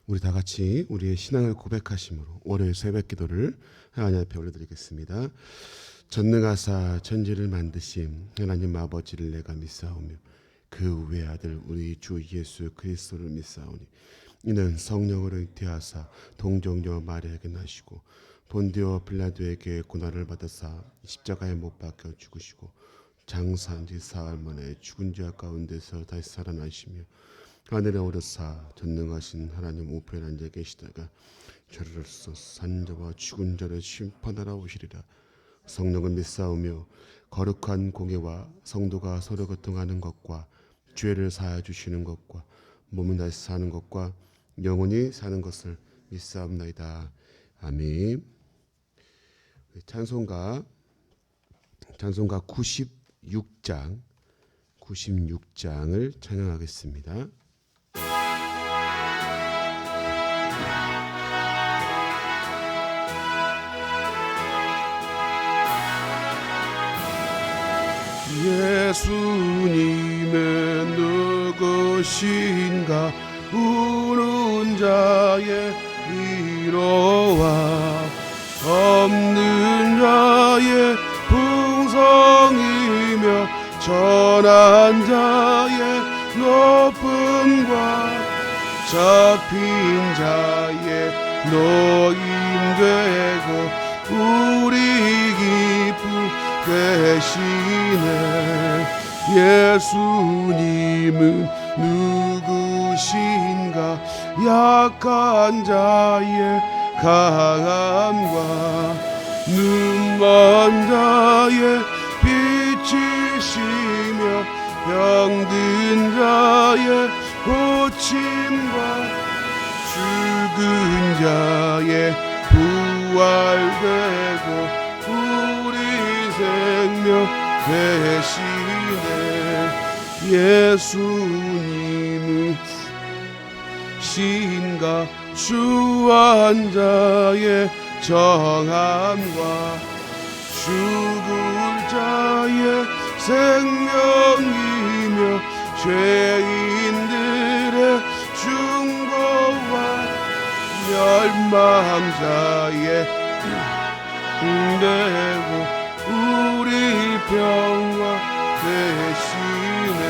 우리 다 같이 우리의 신앙을 고백하심으로 월요일 새벽 기도를 하나님 앞에 올려드리겠습니다. 전능하사 천지를 만드신 하나님 아버지를 내가 믿사오며 그 외아들 우리 주 예수 그리스도를 믿사오니 이는 성령으로 잉태하사 동정녀 마리아에게 나시고 본디오 빌라도에게 고난을 받으사 십자가에 못 박혀 죽으시고 장사한 지 사흘 만에 죽은 자 가운데서 다시 살아나시며 하늘에 오르사 전능하신 하나님 우편에 앉아 계시다가 저리로서 산 자와 죽은 자를 심판하러 오시리라. 성령을 믿사오며 거룩한 공예와 성도가 서로 교통하는 것과 죄를 사하여 주시는 것과 몸은 다시 사는 것과 영원히 사는 것을 믿사옵나이다. 아멘. 찬송가 96장을 찬양하겠습니다. 예수님은 누구신가 우는 자의 위로와 없는 자의 풍성이며 전한 자의 높음과 잡힌 자의 노임되고 우리 기쁨 되시네. 예수님은 누구신가 약한 자의 강함과 눈먼 자의 빛이시며 병든 자의 고침과 죽은 자의 부활되고 우리 생명 되시네. 예수님은 신가 주한 자의 정함과 죽을 자의 생명이며 죄인들의 중보와 멸망자의 되고 우리 평화 되시네.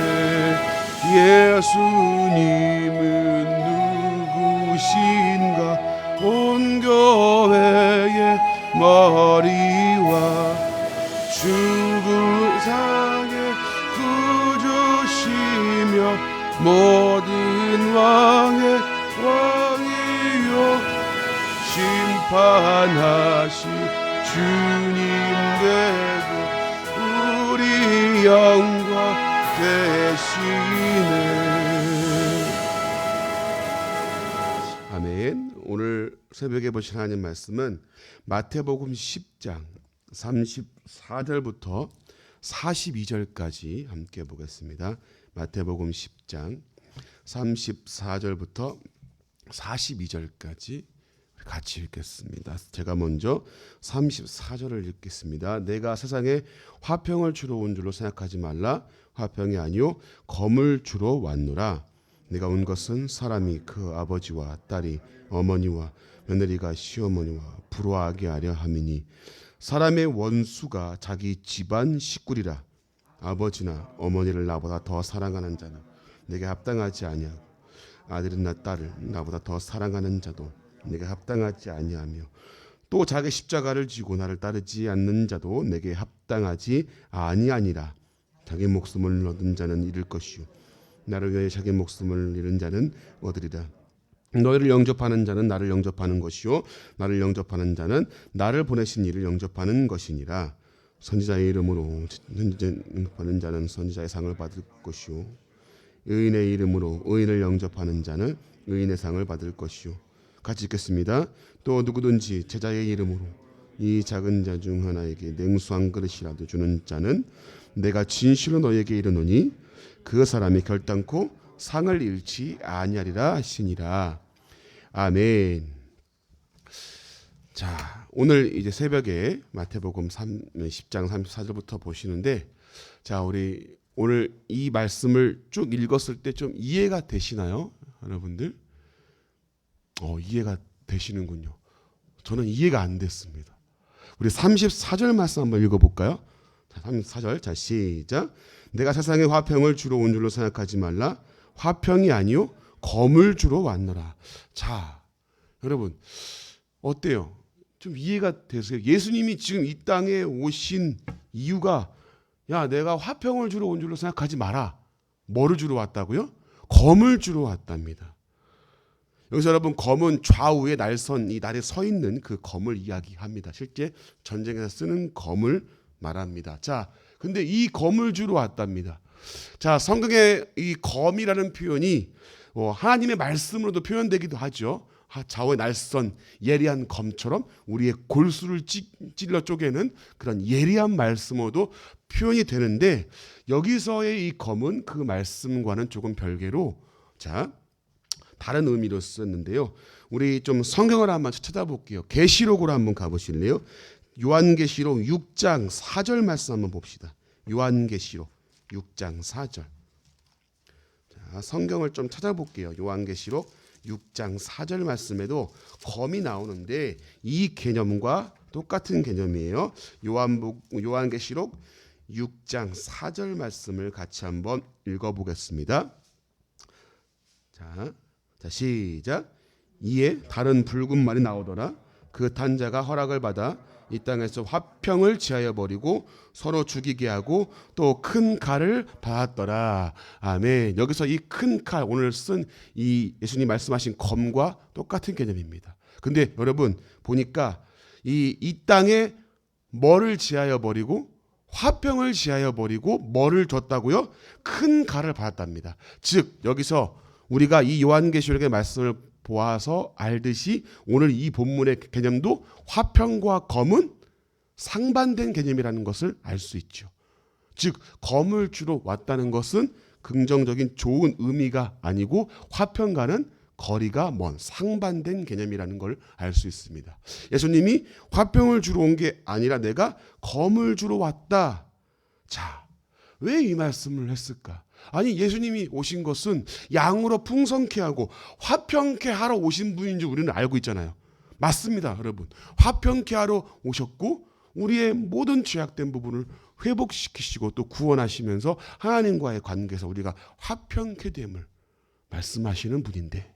예수님은 누구신가 온 교회의 머리와 죽을 상의 구주시며 모든 왕의 왕이요 심판하시 주님 되고 우리 영광 되시네. 아멘. 오늘 새벽에 보실 하나님 말씀은 마태복음 10장 34절부터 42절까지 함께 보겠습니다. 마태복음 10장 34절부터 42절까지 같이 읽겠습니다. 제가 먼저 34절을 읽겠습니다. 내가 세상에 화평을 주러 온 줄로 생각하지 말라. 화평이 아니요 검을 주러 왔노라. 내가 온 것은 사람이 그 아버지와 딸이 어머니와 며느리가 시어머니와 부러워하게 하려 함이니 사람의 원수가 자기 집안 식구리라. 아버지나 어머니를 나보다 더 사랑하는 자는 내게 합당하지 아니하고 아들이나 딸을 나보다 더 사랑하는 자도 내게 합당하지 아니하며 또 자기 십자가를 지고 나를 따르지 않는 자도 내게 합당하지 아니하니라. 자기 목숨을 얻은 자는 잃을 것이요 나를 위하여 자기 목숨을 잃은 자는 얻으리라. 너희를 영접하는 자는 나를 영접하는 것이요 나를 영접하는 자는 나를 보내신 이를 영접하는 것이니라. 선지자의 이름으로 영접하는 자는 선지자의 상을 받을 것이요 의인의 이름으로 의인을 영접하는 자는 의인의 상을 받을 것이요. 같이 읽겠습니다. 또 누구든지 제자의 이름으로 이 작은 자 중 하나에게 냉수 한 그릇이라도 주는 자는 내가 진실로 너희에게 이르노니 그 사람이 결단코 상을 잃지 아니하리라 하시니라. 아멘. 자, 오늘 이제 새벽에 마태복음 10장 34절부터 보시는데, 자, 우리 오늘 이 말씀을 쭉 읽었을 때 좀 이해가 되시나요, 여러분들? 이해가 되시는군요. 저는 이해가 안 됐습니다. 우리 34절 말씀 한번 읽어볼까요? 자, 34절. 자, 시작. 내가 세상에 화평을 주러 온 줄로 생각하지 말라. 화평이 아니요 검을 주러 왔노라. 자, 여러분 어때요? 좀 이해가 되세요? 예수님이 지금 이 땅에 오신 이유가 내가 화평을 주러 온 줄로 생각하지 마라. 뭐를 주러 왔다고요? 검을 주러 왔답니다. 여기서 여러분 검은 좌우에 날선 이 날에 서 있는 그 검을 이야기합니다. 실제 전쟁에서 쓰는 검을 말합니다. 자, 근데 이 검을 주러 왔답니다. 자, 성경에 이 검이라는 표현이 하나님의 말씀으로도 표현되기도 하죠. 좌우에 날선 예리한 검처럼 우리의 골수를 찔러 쪼개는 그런 예리한 말씀으로도 표현이 되는데, 여기서의 이 검은 그 말씀과는 조금 별개로 다른 의미로 썼는데요. 우리 좀 성경을 한번 찾아볼게요. 계시록으로 한번 가보실래요? 요한계시록 6장 4절 말씀 한번 봅시다. 요한계시록 6장 4절. 자, 성경을 좀 찾아볼게요. 요한계시록 6장 4절 말씀에도 검이 나오는데 이 개념과 똑같은 개념이에요. 요한계시록 6장 4절 말씀을 같이 한번 읽어보겠습니다. 자, 시작. 이에 다른 붉은 말이 나오더라. 그 탄자가 허락을 받아 이 땅에서 화평을 취하여 버리고 서로 죽이게 하고 또 큰 칼을 받았더라. 아멘. 여기서 이 큰 칼, 오늘 쓴 이 예수님 말씀하신 검과 똑같은 개념입니다. 근데 여러분 보니까 이 땅에 뭐를 취하여 버리고 화평을 취하여 버리고 뭐를 줬다고요? 큰 칼을 받았답니다. 즉 여기서 우리가 이 요한계시록의 말씀을 보아서 알듯이 오늘 이 본문의 개념도 화평과 검은 상반된 개념이라는 것을 알 수 있죠. 즉 검을 주러 왔다는 것은 긍정적인 좋은 의미가 아니고 화평과는 거리가 먼 상반된 개념이라는 걸 알 수 있습니다. 예수님이 화평을 주러 온 게 아니라 내가 검을 주러 왔다. 자, 왜 이 말씀을 했을까? 아니, 예수님이 오신 것은 양으로 풍성케 하고 화평케 하러 오신 분인 줄 우리는 알고 있잖아요. 맞습니다, 여러분. 화평케 하러 오셨고 우리의 모든 죄악된 부분을 회복시키시고 또 구원하시면서 하나님과의 관계에서 우리가 화평케 됨을 말씀하시는 분인데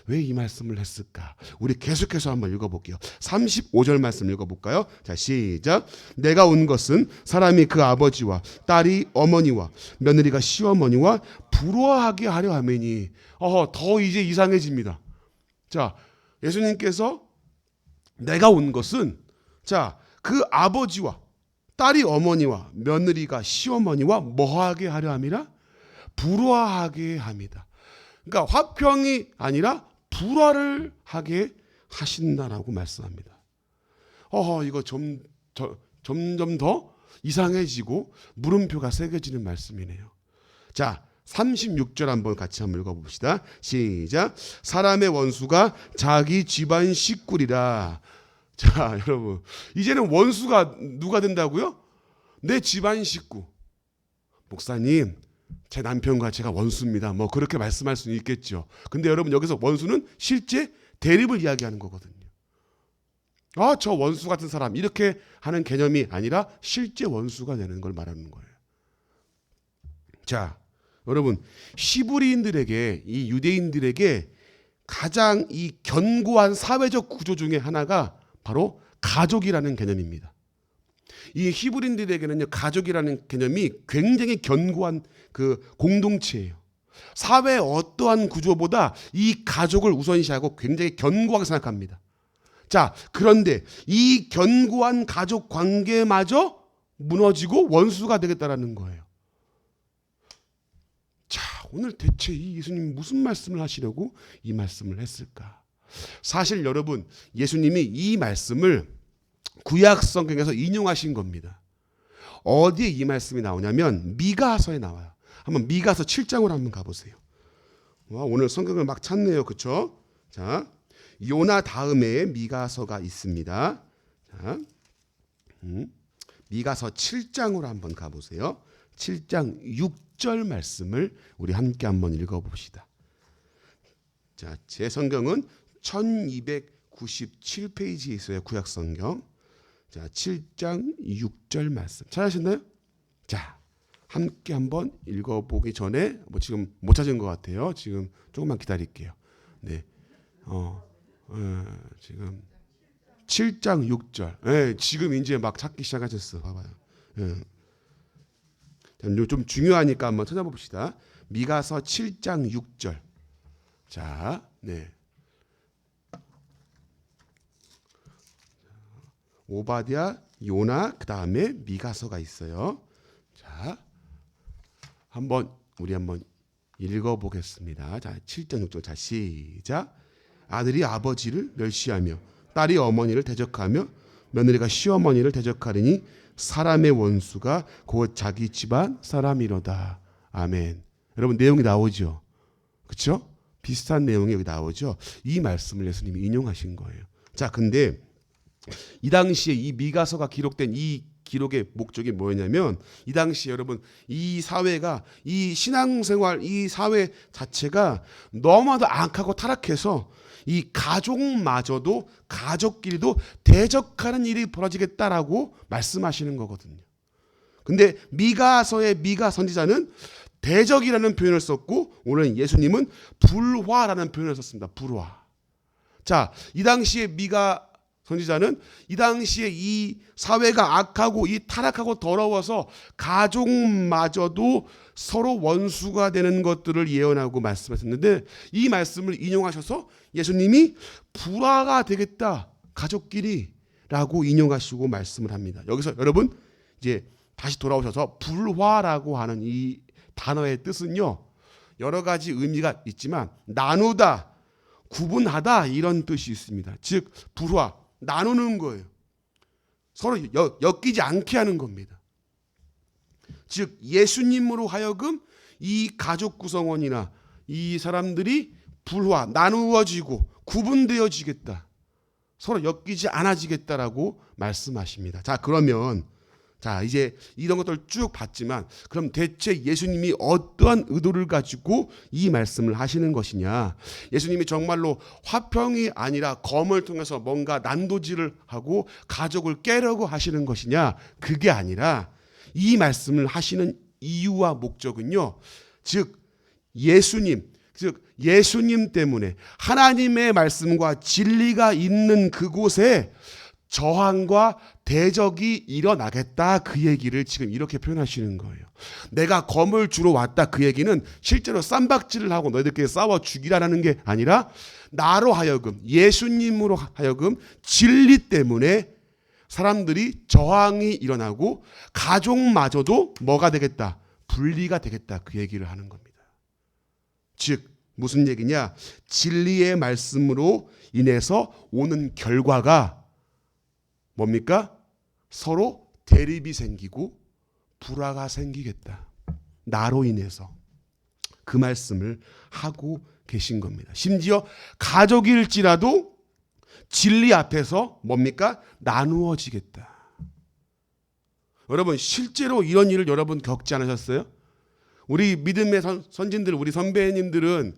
왜 이 말씀을 했을까? 우리 계속해서 한번 읽어볼게요. 35절 말씀 읽어볼까요? 자, 시작. 내가 온 것은 사람이 그 아버지와 딸이 어머니와 며느리가 시어머니와 부러워하게 하려 하매니. 더 이제 이상해집니다. 자, 예수님께서 내가 온 것은 그 아버지와 딸이 어머니와 며느리가 시어머니와 뭐하게 하려 함이라? 부러워하게 합니다. 그러니까 화평이 아니라 불화를 하게 하신다라고 말씀합니다. 이거 점점 더 이상해지고 물음표가 새겨지는 말씀이네요. 자, 36절 한번 같이 한번 읽어봅시다. 시작. 사람의 원수가 자기 집안 식구리라. 자, 여러분, 이제는 원수가 누가 된다고요? 내 집안 식구. 목사님, 제 남편과 제가 원수입니다. 뭐 그렇게 말씀할 수는 있겠죠. 근데 여러분, 여기서 원수는 실제 대립을 이야기하는 거거든요. 저 원수 같은 사람, 이렇게 하는 개념이 아니라 실제 원수가 되는 걸 말하는 거예요. 자, 여러분, 히브리인들에게, 이 유대인들에게 가장 이 견고한 사회적 구조 중에 하나가 바로 가족이라는 개념입니다. 이 히브리인들에게는요, 가족이라는 개념이 굉장히 견고한 그 공동체예요. 사회의 어떠한 구조보다 이 가족을 우선시하고 굉장히 견고하게 생각합니다. 자, 그런데 이 견고한 가족 관계마저 무너지고 원수가 되겠다라는 거예요. 자, 오늘 대체 이 예수님이 무슨 말씀을 하시려고 이 말씀을 했을까? 사실 여러분, 예수님이 이 말씀을 구약 성경에서 인용하신 겁니다. 어디에 이 말씀이 나오냐면 미가서에 나와요. 한번 미가서 7장으로 한번 가보세요. 오늘 성경을 막 찾네요, 그렇죠? 자, 요나 다음에 미가서가 있습니다. 자, 미가서 7장으로 한번 가보세요. 7장 6절 말씀을 우리 함께 한번 읽어봅시다. 자, 제 성경은 1297페이지에 있어요. 구약성경. 자, 7장 6절 말씀. 찾으셨나요? 자, 함께 한번 읽어보기 전에 지금 못 찾은 것 같아요. 지금 조금만 기다릴게요. 네, 지금 7장 6절. 네, 지금 이제 막 찾기 시작하셨어. 봐봐요. 좀 중요하니까 한번 찾아봅시다. 미가서 7장 6절. 자, 네. 오바댜, 요나, 그 다음에 미가서가 있어요. 자, 우리 한번 읽어보겠습니다. 자, 7장 6절. 자, 시작. 아들이 아버지를 멸시하며 딸이 어머니를 대적하며 며느리가 시어머니를 대적하리니 사람의 원수가 곧 자기 집안 사람이로다. 아멘. 여러분 내용이 나오죠? 그렇죠? 비슷한 내용이 여기 나오죠? 이 말씀을 예수님이 인용하신 거예요. 자, 근데 이 당시에 이 미가서가 기록된 이 기록의 목적이 뭐였냐면, 이 당시에 여러분 이 사회가, 이 신앙생활, 이 사회 자체가 너무나도 악하고 타락해서 이 가족마저도, 가족끼리도 대적하는 일이 벌어지겠다라고 말씀하시는 거거든요. 근데 미가서의 미가 선지자는 대적이라는 표현을 썼고, 오늘 예수님은 불화라는 표현을 썼습니다. 불화. 자, 이 당시에 미가 선지자는 이 당시에 이 사회가 악하고 이 타락하고 더러워서 가족마저도 서로 원수가 되는 것들을 예언하고 말씀하셨는데, 이 말씀을 인용하셔서 예수님이 불화가 되겠다, 가족끼리라고 인용하시고 말씀을 합니다. 여기서 여러분 이제 다시 돌아오셔서 불화라고 하는 이 단어의 뜻은요, 여러 가지 의미가 있지만 나누다, 구분하다 이런 뜻이 있습니다. 즉 불화, 나누는 거예요. 서로 엮이지 않게 하는 겁니다. 즉 예수님으로 하여금 이 가족 구성원이나 이 사람들이 불화, 나누어지고 구분되어지겠다, 서로 엮이지 않아지겠다라고 말씀하십니다. 자, 그러면 이제 이런 것들을 쭉 봤지만, 그럼 대체 예수님이 어떠한 의도를 가지고 이 말씀을 하시는 것이냐? 예수님이 정말로 화평이 아니라 검을 통해서 뭔가 난도질을 하고 가족을 깨려고 하시는 것이냐? 그게 아니라 이 말씀을 하시는 이유와 목적은요, 즉 예수님 때문에 하나님의 말씀과 진리가 있는 그곳에 저항과 대적이 일어나겠다, 그 얘기를 지금 이렇게 표현하시는 거예요. 내가 검을 주러 왔다, 그 얘기는 실제로 쌈박질을 하고 너희들끼리 싸워 죽이라는 게 아니라 나로 하여금, 예수님으로 하여금 진리 때문에 사람들이 저항이 일어나고 가족마저도 뭐가 되겠다, 분리가 되겠다, 그 얘기를 하는 겁니다. 즉 무슨 얘기냐? 진리의 말씀으로 인해서 오는 결과가 뭡니까? 서로 대립이 생기고 불화가 생기겠다, 나로 인해서. 그 말씀을 하고 계신 겁니다. 심지어 가족일지라도 진리 앞에서 뭡니까? 나누어지겠다. 여러분 실제로 이런 일을 여러분 겪지 않으셨어요? 우리 믿음의 선진들, 우리 선배님들은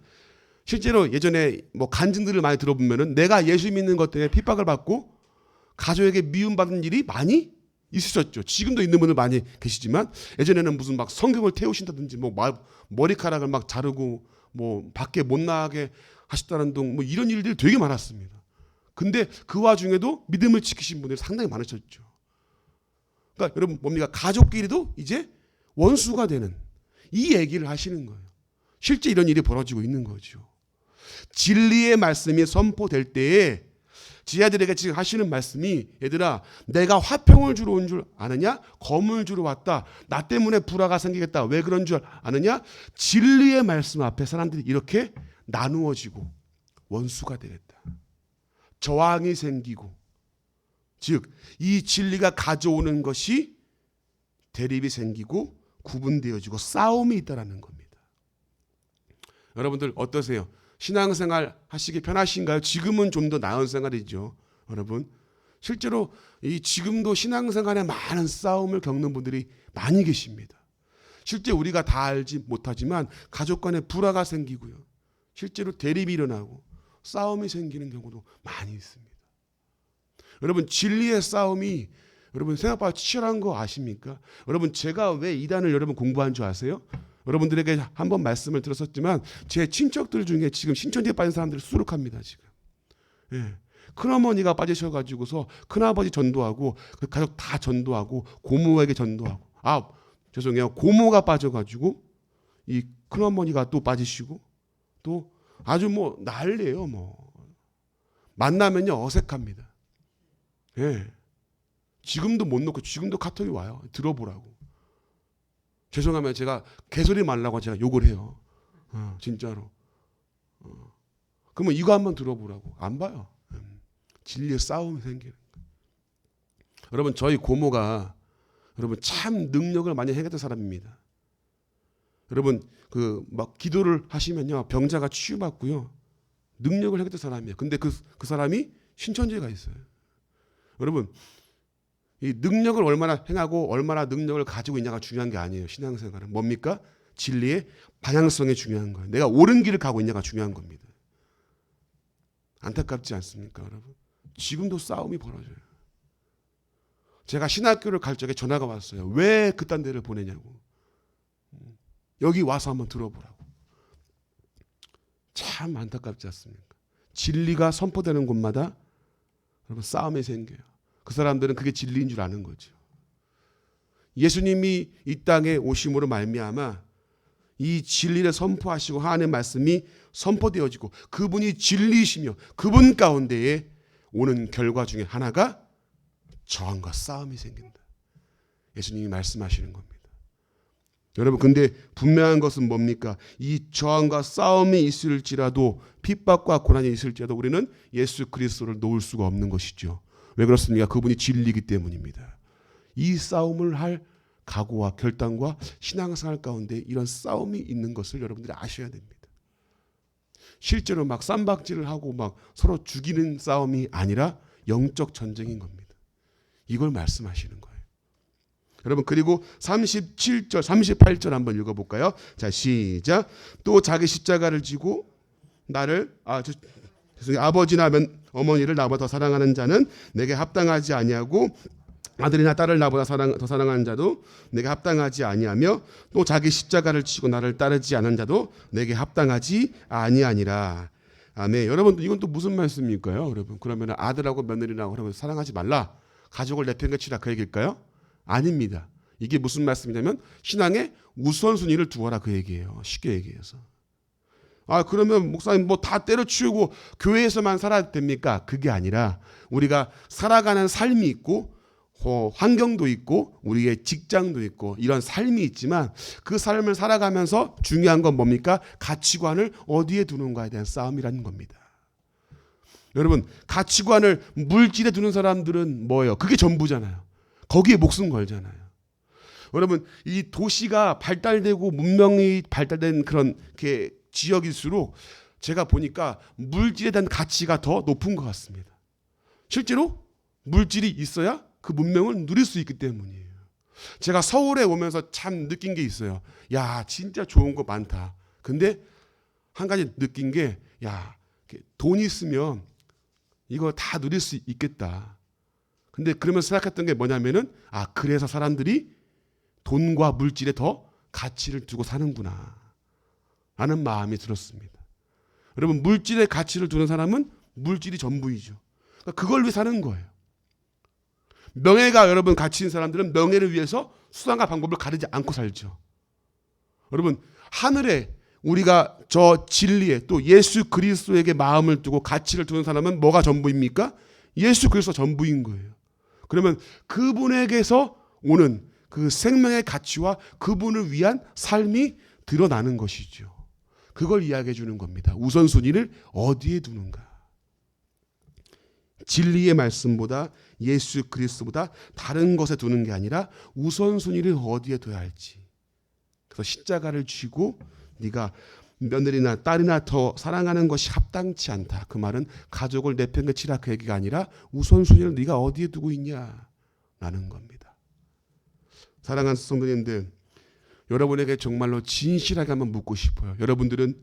실제로 예전에 간증들을 많이 들어보면은 내가 예수 믿는 것 때문에 핍박을 받고 가족에게 미움받은 일이 많이 있으셨죠. 지금도 있는 분들 많이 계시지만, 예전에는 무슨 성경을 태우신다든지 머리카락을 자르고 밖에 못 나가게 하셨다는 등 이런 일들이 되게 많았습니다. 근데 그 와중에도 믿음을 지키신 분들이 상당히 많으셨죠. 그러니까 여러분 뭡니까? 가족끼리도 이제 원수가 되는 이 얘기를 하시는 거예요. 실제 이런 일이 벌어지고 있는 거죠. 진리의 말씀이 선포될 때에 지하들에게 지금 하시는 말씀이, 얘들아 내가 화평을 주러 온 줄 아느냐? 검을 주러 왔다. 나 때문에 불화가 생기겠다. 왜 그런 줄 아느냐? 진리의 말씀 앞에 사람들이 이렇게 나누어지고 원수가 되겠다, 저항이 생기고, 즉 이 진리가 가져오는 것이 대립이 생기고 구분되어지고 싸움이 있다라는 겁니다. 여러분들 어떠세요? 신앙생활 하시기 편하신가요? 지금은 좀 더 나은 생활이죠. 여러분 실제로 지금도 신앙생활에 많은 싸움을 겪는 분들이 많이 계십니다. 실제 우리가 다 알지 못하지만 가족 간에 불화가 생기고요, 실제로 대립이 일어나고 싸움이 생기는 경우도 많이 있습니다. 여러분 진리의 싸움이 여러분 생각보다 치열한 거 아십니까? 여러분 제가 왜 이단을 여러분 공부한 줄 아세요? 여러분들에게 한번 말씀을 들었었지만 제 친척들 중에 지금 신천지에 빠진 사람들이 수두룩합니다. 지금. 예. 큰어머니가 빠지셔가지고서 큰아버지 전도하고 그 가족 다 전도하고 고모에게 전도하고 죄송해요. 고모가 빠져가지고 이 큰어머니가 또 빠지시고 또 아주 뭐 난리예요. 뭐 만나면요 어색합니다. 예. 지금도 못 놓고 지금도 카톡이 와요. 들어보라고. 죄송하면 제가 개소리 말라고 제가 욕을 해요. 진짜로. 그러면 이거 한번 들어보라고. 안 봐요. 진리의 싸움이 생기는 거예요. 여러분 저희 고모가 여러분 참 능력을 많이 행했던 사람입니다. 여러분 그 막 기도를 하시면요 병자가 치유받고요 능력을 행했던 사람이에요. 근데 그 사람이 신천지에 가 있어요. 여러분 이 능력을 얼마나 행하고 얼마나 능력을 가지고 있냐가 중요한 게 아니에요. 신앙생활은 뭡니까? 진리의 방향성이 중요한 거예요. 내가 옳은 길을 가고 있냐가 중요한 겁니다. 안타깝지 않습니까, 여러분? 지금도 싸움이 벌어져요. 제가 신학교를 갈 적에 전화가 왔어요. 왜 그딴 데를 보내냐고. 여기 와서 한번 들어보라고. 참 안타깝지 않습니까? 진리가 선포되는 곳마다 여러분 싸움이 생겨요. 그 사람들은 그게 진리인 줄 아는 거죠. 예수님이 이 땅에 오심으로 말미암아 이 진리를 선포하시고 하나님의 말씀이 선포되어지고 그분이 진리이시며 그분 가운데에 오는 결과 중에 하나가 저항과 싸움이 생긴다. 예수님이 말씀하시는 겁니다. 여러분 근데 분명한 것은 뭡니까? 이 저항과 싸움이 있을지라도 핍박과 고난이 있을지라도 우리는 예수 그리스도를 놓을 수가 없는 것이죠. 왜 그렇습니까? 그분이 진리이기 때문입니다. 이 싸움을 할 각오와 결단과 신앙생활 가운데 이런 싸움이 있는 것을 여러분들이 아셔야 됩니다. 실제로 막 쌈박질을 하고 막 서로 죽이는 싸움이 아니라 영적 전쟁인 겁니다. 이걸 말씀하시는 거예요. 여러분 그리고 37절 38절 한번 읽어볼까요? 자 시작. 또 자기 십자가를 지고 나를 아버지나 어머니를 나보다 더 사랑하는 자는 내게 합당하지 아니하고 아들이나 딸을 나보다 더 사랑하는 자도 내게 합당하지 아니하며 또 자기 십자가를 치고 나를 따르지 않은 자도 내게 합당하지 아니하니라. 아멘. 여러분 이건 또 무슨 말씀일까요? 여러분 그러면 아들하고 며느리라고 그러면 사랑하지 말라. 가족을 내팽개치라 그 얘기일까요? 아닙니다. 이게 무슨 말씀이냐면 신앙의 우선순위를 두어라 그 얘기예요. 쉽게 얘기해서. 그러면 목사님 뭐 다 때려치우고 교회에서만 살아야 됩니까? 그게 아니라 우리가 살아가는 삶이 있고 환경도 있고 우리의 직장도 있고 이런 삶이 있지만 그 삶을 살아가면서 중요한 건 뭡니까? 가치관을 어디에 두는가에 대한 싸움이라는 겁니다. 여러분 가치관을 물질에 두는 사람들은 뭐예요? 그게 전부잖아요. 거기에 목숨 걸잖아요. 여러분 이 도시가 발달되고 문명이 발달된 그런 지역일수록 제가 보니까 물질에 대한 가치가 더 높은 것 같습니다. 실제로 물질이 있어야 그 문명을 누릴 수 있기 때문이에요. 제가 서울에 오면서 참 느낀 게 있어요. 야 진짜 좋은 거 많다. 근데 한 가지 느낀 게 돈 있으면 이거 다 누릴 수 있겠다. 근데 그러면서 생각했던 게 뭐냐면은 그래서 사람들이 돈과 물질에 더 가치를 두고 사는구나 라는 마음이 들었습니다. 여러분 물질에 가치를 두는 사람은 물질이 전부이죠. 그러니까 그걸 위해 사는 거예요. 명예가 여러분 가치 있는 사람들은 명예를 위해서 수단과 방법을 가리지 않고 살죠. 여러분 하늘에 우리가 저 진리에 또 예수 그리스도에게 마음을 두고 가치를 두는 사람은 뭐가 전부입니까? 예수 그리스도 전부인 거예요. 그러면 그분에게서 오는 그 생명의 가치와 그분을 위한 삶이 드러나는 것이죠. 그걸 이야기해 주는 겁니다. 우선순위를 어디에 두는가. 진리의 말씀보다 예수 그리스도보다 다른 것에 두는 게 아니라 우선순위를 어디에 둬야 할지. 그래서 십자가를 쥐고 네가 며느리나 딸이나 더 사랑하는 것이 합당치 않다. 그 말은 가족을 내팽개치라 그 얘기가 아니라 우선순위를 네가 어디에 두고 있냐라는 겁니다. 사랑하는 성도님들, 여러분에게 정말로 진실하게 한번 묻고 싶어요. 여러분들은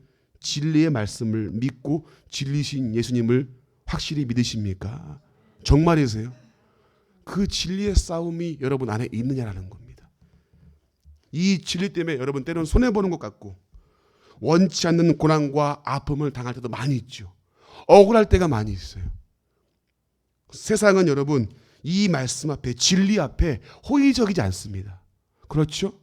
진리의 말씀을 믿고 진리신 예수님을 확실히 믿으십니까? 정말이세요? 그 진리의 싸움이 여러분 안에 있느냐라는 겁니다. 이 진리 때문에 여러분 때로는 손해보는 것 같고 원치 않는 고난과 아픔을 당할 때도 많이 있죠. 억울할 때가 많이 있어요. 세상은 여러분 이 말씀 앞에, 진리 앞에 호의적이지 않습니다. 그렇죠?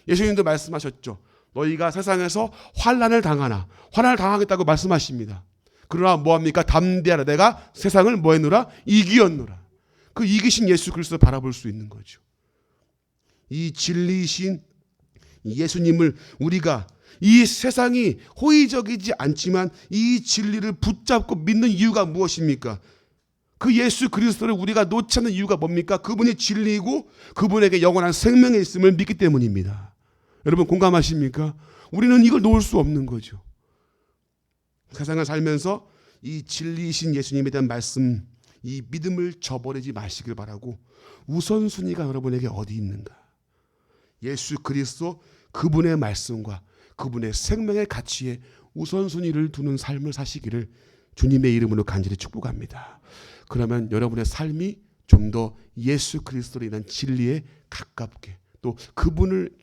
예수님도 말씀하셨죠. 너희가 세상에서 환난을 당하나, 환난을 당하겠다고 말씀하십니다. 그러나 뭐합니까? 담대하라. 내가 세상을 뭐 했노라? 이기었노라. 그 이기신 예수 그리스도를 바라볼 수 있는 거죠. 이 진리이신 예수님을 우리가 이 세상이 호의적이지 않지만 이 진리를 붙잡고 믿는 이유가 무엇입니까? 그 예수 그리스도를 우리가 놓지 않는 이유가 뭡니까? 그분이 진리이고 그분에게 영원한 생명이 있음을 믿기 때문입니다. 여러분 공감하십니까? 우리는 이걸 놓을 수 없는 거죠. 세상을 살면서 이 진리이신 예수님에 대한 말씀, 이 믿음을 저버리지 마시길 바라고 우선순위가 여러분에게 어디 있는가? 예수 그리스도 그분의 말씀과 그분의 생명의 가치에 우선순위를 두는 삶을 사시기를 주님의 이름으로 간절히 축복합니다. 그러면 여러분의 삶이 좀 더 예수 그리스도로 인한 진리에 가깝게 또 그분을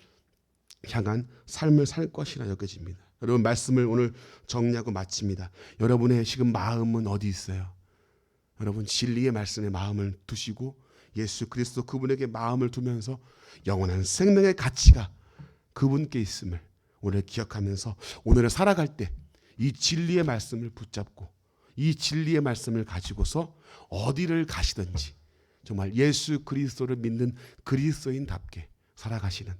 향한 삶을 살 것이라 여겨집니다. 여러분 말씀을 오늘 정리하고 마칩니다. 여러분의 지금 마음은 어디 있어요? 여러분 진리의 말씀에 마음을 두시고 예수 그리스도 그분에게 마음을 두면서 영원한 생명의 가치가 그분께 있음을 오늘 기억하면서 오늘을 살아갈 때 이 진리의 말씀을 붙잡고 이 진리의 말씀을 가지고서 어디를 가시든지 정말 예수 그리스도를 믿는 그리스도인답게 살아가시는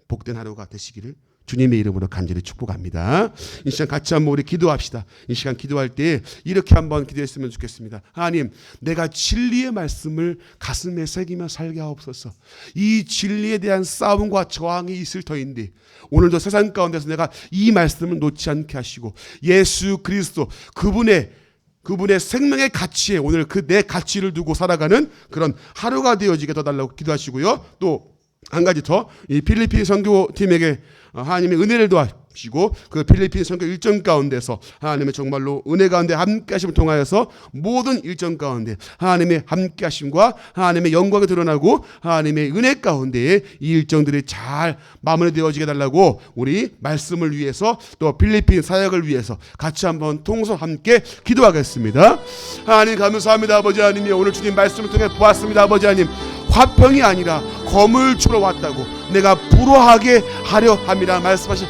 복된 하루가 되시기를 주님의 이름으로 간절히 축복합니다. 이 시간 같이 한번 우리 기도합시다. 이 시간 기도할 때 이렇게 한번 기도했으면 좋겠습니다. 하나님, 내가 진리의 말씀을 가슴에 새기며 살게 하옵소서. 이 진리에 대한 싸움과 저항이 있을 터인데 오늘도 세상 가운데서 내가 이 말씀을 놓지 않게 하시고 예수 그리스도 그분의 생명의 가치에 오늘 그 내 가치를 두고 살아가는 그런 하루가 되어지게 더 달라고 기도하시고요. 또 한 가지 더, 이 필리핀 선교팀에게 하나님의 은혜를 도와주시고 그 필리핀 선교 일정 가운데서 하나님의 정말로 은혜 가운데 함께 하심을 통하여서 모든 일정 가운데 하나님의 함께 하심과 하나님의 영광이 드러나고 하나님의 은혜 가운데에 이 일정들이 잘 마무리되어지게 달라고 우리 말씀을 위해서 또 필리핀 사역을 위해서 같이 한번 통성 함께 기도하겠습니다. 하나님 감사합니다. 아버지 하나님, 오늘 주님 말씀을 통해 보았습니다. 아버지 하나님, 화평이 아니라 검을 주러 왔다고 내가 불화하게 하려 함이라 말씀하신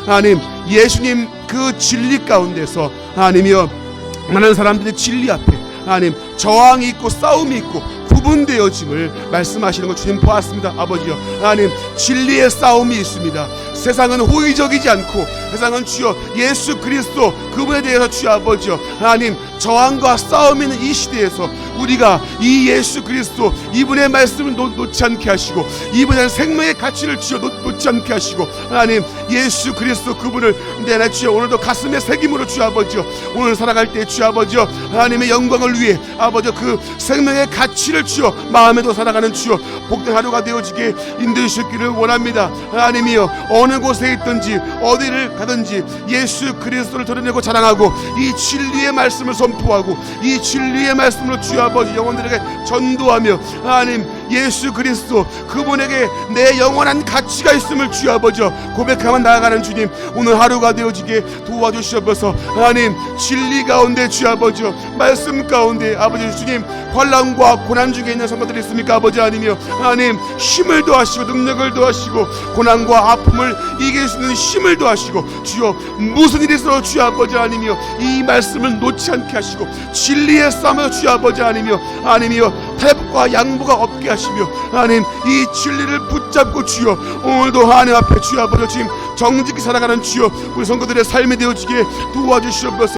하나님, 예수님 그 진리 가운데서 하나님이여 많은 사람들의 진리 앞에 하나님 저항이 있고 싸움이 있고 구분되어짐을 말씀하시는 걸 주님 보았습니다. 아버지여 하나님, 진리의 싸움이 있습니다. 세상은 호의적이지 않고 세상은 주여 예수 그리스도 그분에 대해서 주여 아버지여 하나님 저항과 싸움이 있는 이 시대에서 우리가 이 예수 그리스도 이분의 말씀을 놓지 않게 하시고 이분의 생명의 가치를 주여 놓지 않게 하시고 하나님 예수 그리스도 그분을 내 주여 오늘도 가슴에 새김으로 주여 아버지여 오늘 살아갈 때 주여 아버지여 하나님의 영광을 위해 아버지여 그 생명의 가치를 주여 마음에도 살아가는 주여 복된 하루가 되어지게 인도해 주시기를 원합니다. 하나님이여 어느 곳에 있든지 어디를 가든지 예수 그리스도를 드러내고 자랑하고 이 진리의 말씀을 선포하고 이 진리의 말씀으로 주여 아버지 영혼들에게 전도하며 하나님 예수 그리스도 그분에게 내 영원한 가치가 있음을 주여 아버지 고백하며 나아가는 주님, 오늘 하루가 되어지게 도와주시옵소서. 하나님 진리 가운데 주여 아버지 말씀 가운데 아버지 주님 환난과 고난 중에 있는 성도들이 있습니까? 아버지 하나님이여 하나님 힘을 더하시고 능력을 더하시고 고난과 아픔을 이길 수 있는 힘을 더하시고 주여 무슨 일이 있어도 주여 아버지 하나님이여 이 말씀을 놓지 않게 하시고 진리의 싸움을 주여 아버지 하나님이여 태복과 양보가 없게 하시며 하나님 이 진리를 붙잡고 주여 오늘도 하나님 앞에 주여 아버지 지금 정직히 살아가는 주여 우리 성도들의 삶이 되어지게 도와주시옵소서.